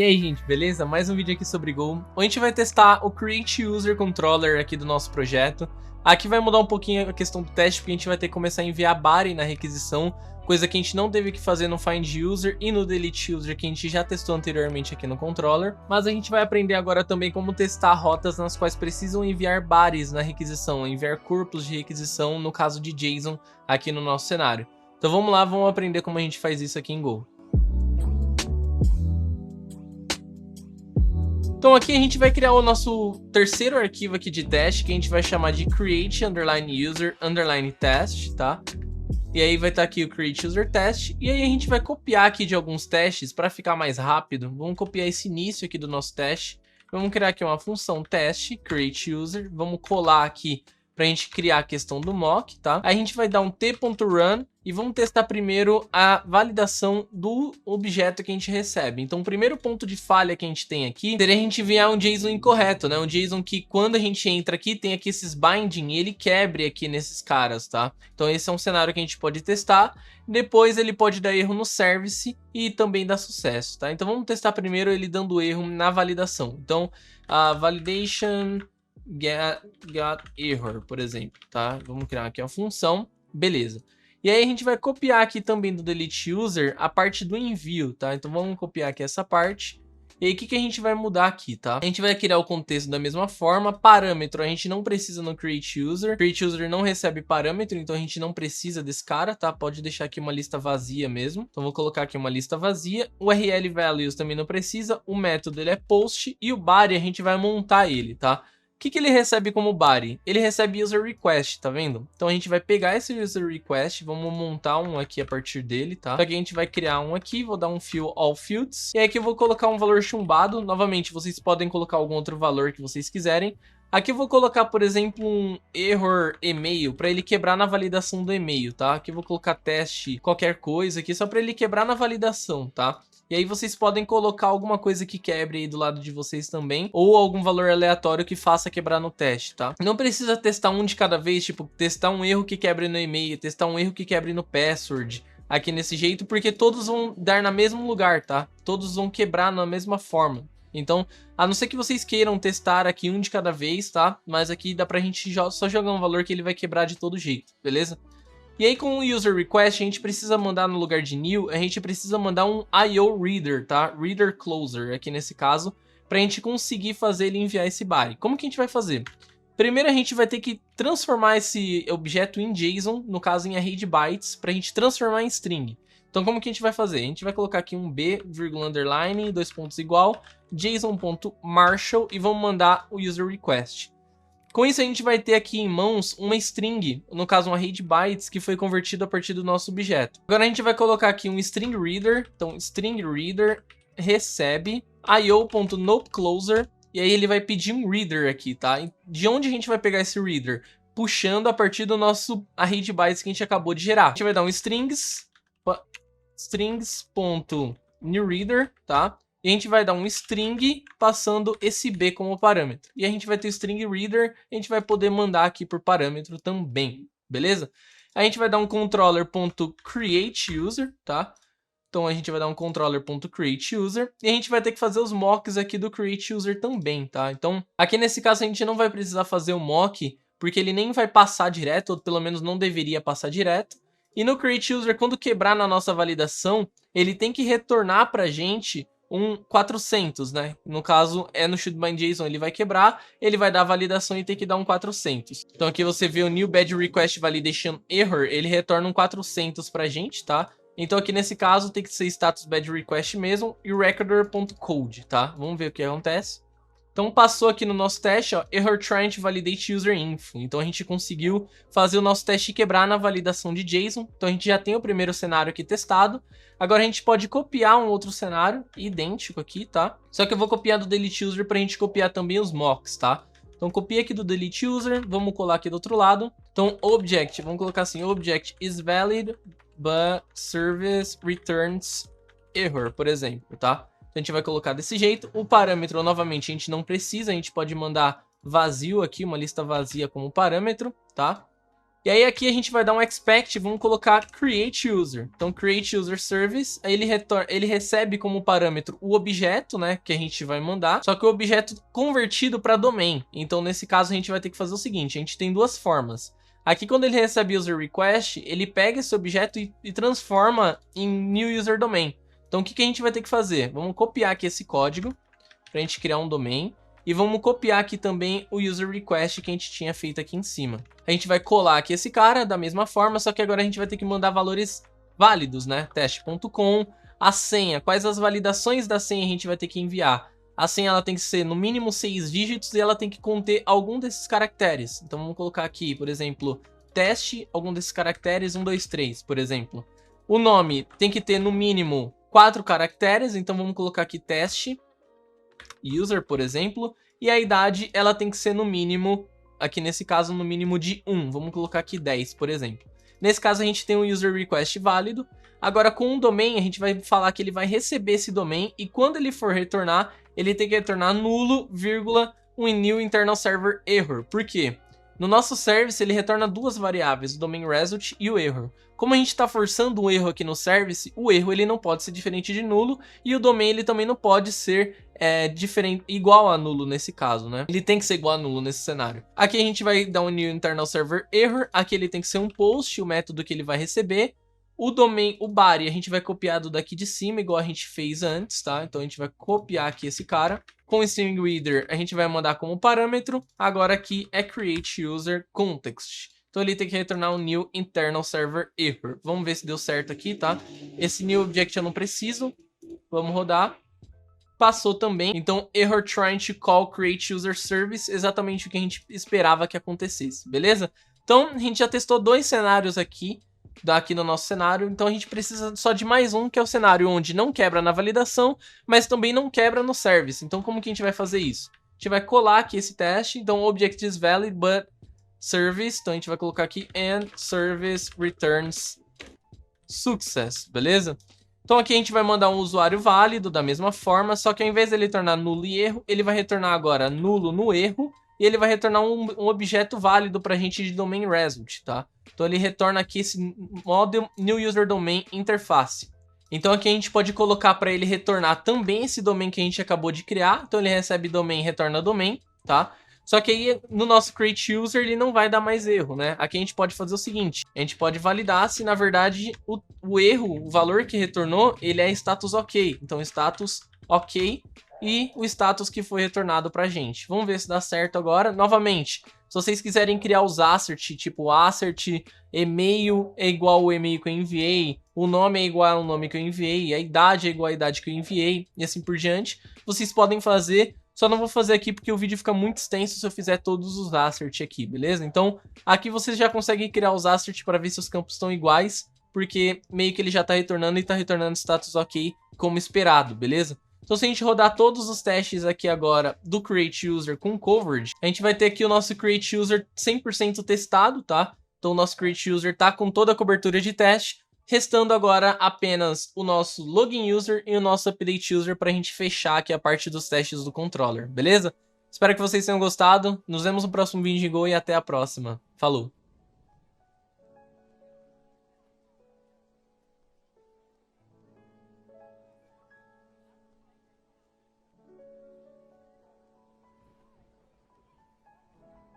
E aí, gente, beleza? Mais um vídeo aqui sobre Go. Hoje a gente vai testar o Create User Controller aqui do nosso projeto. Aqui vai mudar um pouquinho a questão do teste, porque a gente vai ter que começar a enviar body na requisição, coisa que a gente não teve que fazer no Find User e no Delete User, que a gente já testou anteriormente aqui no controller. Mas a gente vai aprender agora também como testar rotas nas quais precisam enviar bodies na requisição, enviar corpos de requisição, no caso de JSON, aqui no nosso cenário. Então vamos lá, vamos aprender como a gente faz isso aqui em Go. Então aqui a gente vai criar o nosso terceiro arquivo aqui de teste, que a gente vai chamar de create_user_test, tá? E aí vai estar aqui o create user test, e aí a gente vai copiar aqui de alguns testes para ficar mais rápido. Vamos copiar esse início aqui do nosso teste. Vamos criar aqui uma função teste, create user, vamos colar aqui para a gente criar a questão do mock, tá? Aí a gente vai dar um t.run e vamos testar primeiro a validação do objeto que a gente recebe. Então o primeiro ponto de falha que a gente tem aqui seria a gente enviar um JSON incorreto, né? Um JSON que quando a gente entra aqui tem aqui esses binding e ele quebre aqui nesses caras, tá? Então esse é um cenário que a gente pode testar. Depois ele pode dar erro no service e também dar sucesso, tá? Então vamos testar primeiro ele dando erro na validação. Então a validation got error, por exemplo, tá? Vamos criar aqui a função, beleza. E aí a gente vai copiar aqui também do delete user a parte do envio, tá? Então vamos copiar aqui essa parte. E aí o que a gente vai mudar aqui, tá? A gente vai criar o contexto da mesma forma. Parâmetro a gente não precisa no create user. Create user não recebe parâmetro, então a gente não precisa desse cara, tá? Pode deixar aqui uma lista vazia mesmo. Então vou colocar aqui uma lista vazia. O URL values também não precisa. O método ele é post e o body a gente vai montar ele, tá? O que ele recebe como body? Ele recebe user request, tá vendo? Então a gente vai pegar esse user request, vamos montar um aqui a partir dele, tá? Aqui a gente vai criar um aqui, vou dar um fill all fields. E aqui eu vou colocar um valor chumbado. Novamente, vocês podem colocar algum outro valor que vocês quiserem. Aqui eu vou colocar, por exemplo, um error e-mail para ele quebrar na validação do e-mail, tá? Aqui eu vou colocar teste qualquer coisa aqui só para ele quebrar na validação, tá? E aí vocês podem colocar alguma coisa que quebre aí do lado de vocês também, ou algum valor aleatório que faça quebrar no teste, tá? Não precisa testar um de cada vez, tipo, testar um erro que quebre no e-mail, testar um erro que quebre no password, aqui nesse jeito, porque todos vão dar no mesmo lugar, tá? Todos vão quebrar na mesma forma. Então, a não ser que vocês queiram testar aqui um de cada vez, tá? Mas aqui dá pra gente só jogar um valor que ele vai quebrar de todo jeito, beleza? E aí com o user request a gente precisa mandar no lugar de new, a gente precisa mandar um IO reader, tá? Reader closer aqui nesse caso, pra gente conseguir fazer ele enviar esse body. Como que a gente vai fazer? Primeiro a gente vai ter que transformar esse objeto em JSON, no caso em array de bytes, pra gente transformar em string. Então como que a gente vai fazer? A gente vai colocar aqui um b, underline, dois pontos igual, json.marshall e vamos mandar o user request. Com isso a gente vai ter aqui em mãos uma string, no caso um array de bytes, que foi convertido a partir do nosso objeto. Agora a gente vai colocar aqui um string reader, então string reader recebe io.nopecloser, e aí ele vai pedir um reader aqui, tá? De onde a gente vai pegar esse reader? Puxando a partir do nosso array de bytes que a gente acabou de gerar. A gente vai dar um strings.newReader, tá? E a gente vai dar um string passando esse b como parâmetro. E a gente vai ter o string reader, a gente vai poder mandar aqui por parâmetro também, beleza? A gente vai dar um controller.createUser, tá? Então a gente vai dar um controller.createUser e a gente vai ter que fazer os mocks aqui do createUser também, tá? Então aqui nesse caso a gente não vai precisar fazer o mock, porque ele nem vai passar direto, ou pelo menos não deveria passar direto. E no createUser, quando quebrar na nossa validação, ele tem que retornar pra gente um 400, né? No caso, é no shouldBindJSON, ele vai quebrar, ele vai dar a validação e tem que dar um 400. Então aqui você vê o new bad request validation error, ele retorna um 400 pra gente, tá? Então aqui nesse caso tem que ser status bad request mesmo e recorder.code, tá? Vamos ver o que acontece. Então passou aqui no nosso teste, ó, error trying to validate user info. Então a gente conseguiu fazer o nosso teste quebrar na validação de JSON. Então a gente já tem o primeiro cenário aqui testado. Agora a gente pode copiar um outro cenário idêntico aqui, tá? Só que eu vou copiar do delete user pra gente copiar também os mocks, tá? Então copia aqui do delete user, vamos colar aqui do outro lado. Então object, vamos colocar assim, object is valid, but service returns error, por exemplo, tá? Então a gente vai colocar desse jeito. O parâmetro, novamente, a gente não precisa. A gente pode mandar vazio aqui, uma lista vazia como parâmetro, tá? E aí aqui a gente vai dar um expect, vamos colocar create user. Então create user service, aí ele recebe como parâmetro o objeto, né, que a gente vai mandar, só que o objeto convertido para domain. Então nesse caso a gente vai ter que fazer o seguinte, a gente tem duas formas. Aqui quando ele recebe user request, ele pega esse objeto e transforma em new user domain. Então o que a gente vai ter que fazer? Vamos copiar aqui esse código para a gente criar um domain. E vamos copiar aqui também o user request que a gente tinha feito aqui em cima. A gente vai colar aqui esse cara da mesma forma, só que agora a gente vai ter que mandar valores válidos, né? Teste.com, a senha, quais as validações da senha a gente vai ter que enviar. A senha ela tem que ser no mínimo 6 dígitos e ela tem que conter algum desses caracteres. Então vamos colocar aqui, por exemplo, teste, algum desses caracteres, 1, 2, 3, por exemplo. O nome tem que ter no mínimo 4 caracteres, então vamos colocar aqui teste. User, por exemplo, e a idade ela tem que ser no mínimo, aqui nesse caso, no mínimo de 1. Vamos colocar aqui 10, por exemplo. Nesse caso a gente tem um user request válido. Agora com um domain a gente vai falar que ele vai receber esse domain e quando ele for retornar, ele tem que retornar nulo, vírgula, um new internal server error. Por quê? No nosso service ele retorna duas variáveis, o domain result e o error. Como a gente está forçando um erro aqui no service, o erro ele não pode ser diferente de nulo e o domain ele também não pode ser diferente, igual a nulo nesse caso, né? Ele tem que ser igual a nulo nesse cenário. Aqui a gente vai dar um new internal server error, aqui ele tem que ser um post, o método que ele vai receber. O domain, o body, a gente vai copiar do daqui de cima, igual a gente fez antes, tá? Então a gente vai copiar aqui esse cara. Com o string reader, a gente vai mandar como parâmetro. Agora aqui é create user context. Então ele tem que retornar um new internal server error. Vamos ver se deu certo aqui, tá? Esse new object eu não preciso. Vamos rodar. Passou também. Então, error trying to call create user service, exatamente o que a gente esperava que acontecesse, beleza? Então, a gente já testou dois cenários aqui no nosso cenário, então a gente precisa só de mais um, que é o cenário onde não quebra na validação, mas também não quebra no service. Então, como que a gente vai fazer isso? A gente vai colar aqui esse teste, então object is valid, but service, então a gente vai colocar aqui and service returns success, beleza? Então aqui a gente vai mandar um usuário válido da mesma forma, só que ao invés dele retornar nulo e erro, ele vai retornar agora nulo no erro, e ele vai retornar um objeto válido para a gente de domain result, tá? Então ele retorna aqui esse model new user domain interface. Então aqui a gente pode colocar para ele retornar também esse domain que a gente acabou de criar, então ele recebe domain, retorna domain, tá? Só que aí no nosso create user ele não vai dar mais erro, né? Aqui a gente pode fazer o seguinte, a gente pode validar se na verdade o erro, o valor que retornou, ele é status ok. Então status ok e o status que foi retornado pra gente. Vamos ver se dá certo agora. Novamente, se vocês quiserem criar os assert, tipo assert, e-mail é igual ao e-mail que eu enviei, o nome é igual ao nome que eu enviei, a idade é igual à idade que eu enviei e assim por diante, vocês podem fazer. Só não vou fazer aqui porque o vídeo fica muito extenso se eu fizer todos os assert aqui, beleza? Então, aqui vocês já conseguem criar os assert para ver se os campos estão iguais, porque meio que ele já está retornando e está retornando status ok como esperado, beleza? Então, se a gente rodar todos os testes aqui agora do Create User com Coverage, a gente vai ter aqui o nosso Create User 100% testado, tá? Então, o nosso Create User tá com toda a cobertura de teste, restando agora apenas o nosso Login User e o nosso Update User para a gente fechar aqui a parte dos testes do controller, beleza? Espero que vocês tenham gostado, nos vemos no próximo vídeo de Go e até a próxima. Falou!